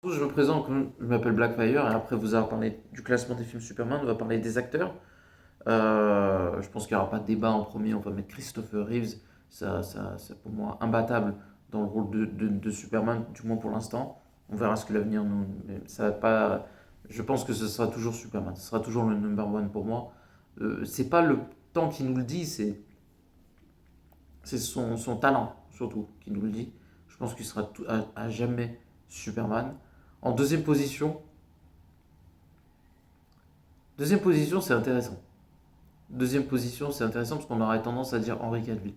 Je me présente, je m'appelle Blackfire et après vous allez parler du classement des films Superman, on va parler des acteurs. Je pense qu'il n'y aura pas de débat en premier, on va mettre Christopher Reeves, c'est pour moi imbattable dans le rôle de Superman, du moins pour l'instant. On verra ce que l'avenir nous. Mais ça va pas, je pense que ce sera toujours Superman, ce sera toujours le number one pour moi. C'est pas le temps qui nous le dit, c'est son talent surtout qui nous le dit. Je pense qu'il sera à jamais Superman. En deuxième position, c'est intéressant. Deuxième position, c'est intéressant parce qu'on aurait tendance à dire Henry Cavill.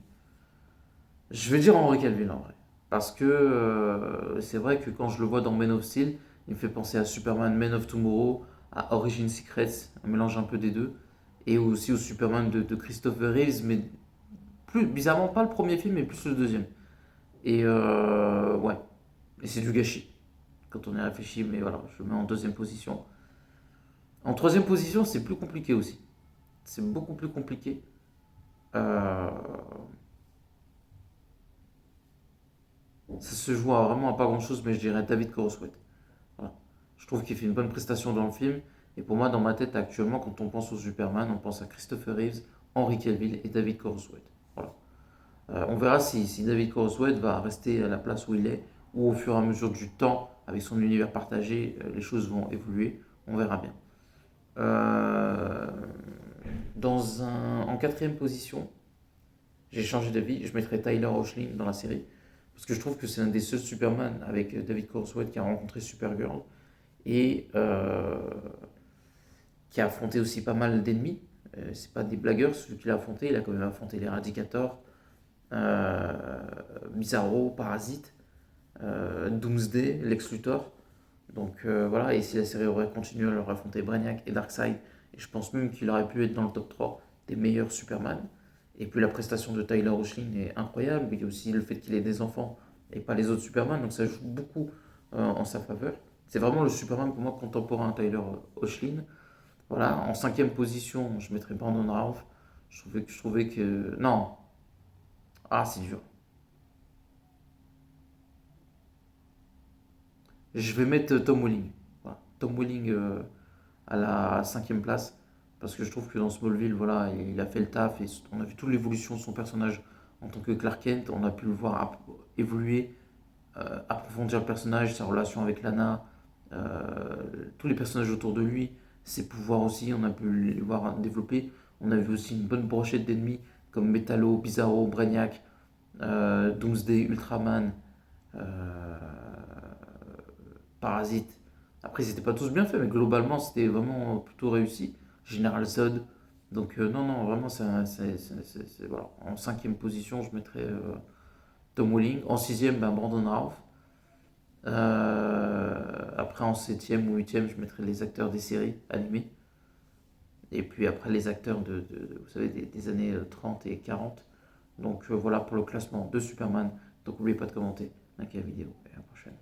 Je vais dire Henry Cavill en vrai. Parce que c'est vrai que quand je le vois dans Man of Steel, il me fait penser à Superman Man of Tomorrow, à Origin Secrets, un mélange un peu des deux. Et aussi au Superman de Christopher Reeves, mais plus bizarrement pas le premier film, mais plus le deuxième. Et ouais, et c'est du gâchis quand on y réfléchit, mais voilà, je le mets en deuxième position. En troisième position, c'est plus compliqué aussi. C'est beaucoup plus compliqué. Euh, Ça se joue vraiment à pas grand chose, mais je dirais David Coroswet. Voilà. Je trouve qu'il fait une bonne prestation dans le film. Et pour moi, dans ma tête actuellement, quand on pense au Superman, on pense à Christopher Reeves, Henry Cavill et David Coroswet. Voilà. On verra si David Coroswet va rester à la place où il est, ou au fur et à mesure du temps, avec son univers partagé, les choses vont évoluer. On verra bien. Euh, en quatrième position, j'ai changé d'avis. Je mettrai Tyler Hoechlin dans la série. Parce que je trouve que c'est un des seuls Superman avec David Cornswet qui a rencontré Supergirl et qui a affronté aussi pas mal d'ennemis. C'est pas des blagueurs, celui qu'il a affronté. Il a quand même affronté l'Éradicator, euh, Bizarro, Parasite, Doomsday, Lex Luthor. Donc voilà, et si la série aurait continué, elle aurait affronté Brainiac et Darkseid. Et je pense même qu'il aurait pu être dans le top 3 des meilleurs Superman. Et puis la prestation de Tyler Hoechlin est incroyable. Il y a aussi le fait qu'il ait des enfants et pas les autres Superman. Donc ça joue beaucoup en sa faveur. C'est vraiment le Superman pour moi contemporain, Tyler Hoechlin. Voilà, en cinquième position, je mettrais Brandon Routh. Je trouvais que. Non, ah, c'est dur. Je vais mettre Tom Welling. Voilà. Tom Welling à la cinquième place parce que je trouve que dans Smallville, voilà, il a fait le taf et on a vu toute l'évolution de son personnage en tant que Clark Kent. On a pu le voir évoluer, approfondir le personnage, sa relation avec Lana, tous les personnages autour de lui, ses pouvoirs aussi, on a pu les voir développer. On a vu aussi une bonne brochette d'ennemis comme Metallo, Bizarro, Brainiac, Doomsday, Ultraman, euh, Parasite. Après, c'était pas tous bien faits, mais globalement, c'était vraiment plutôt réussi. Général Zod. Donc, non, non, vraiment, voilà. En cinquième position, je mettrais Tom Welling. En sixième, ben, Brandon Routh. Après, en septième ou huitième, je mettrais les acteurs des séries animées. Et puis après, les acteurs vous savez, des années 30 et 40. Donc, voilà pour le classement de Superman. Donc, n'oubliez pas de commenter, liker la vidéo. Et à la prochaine.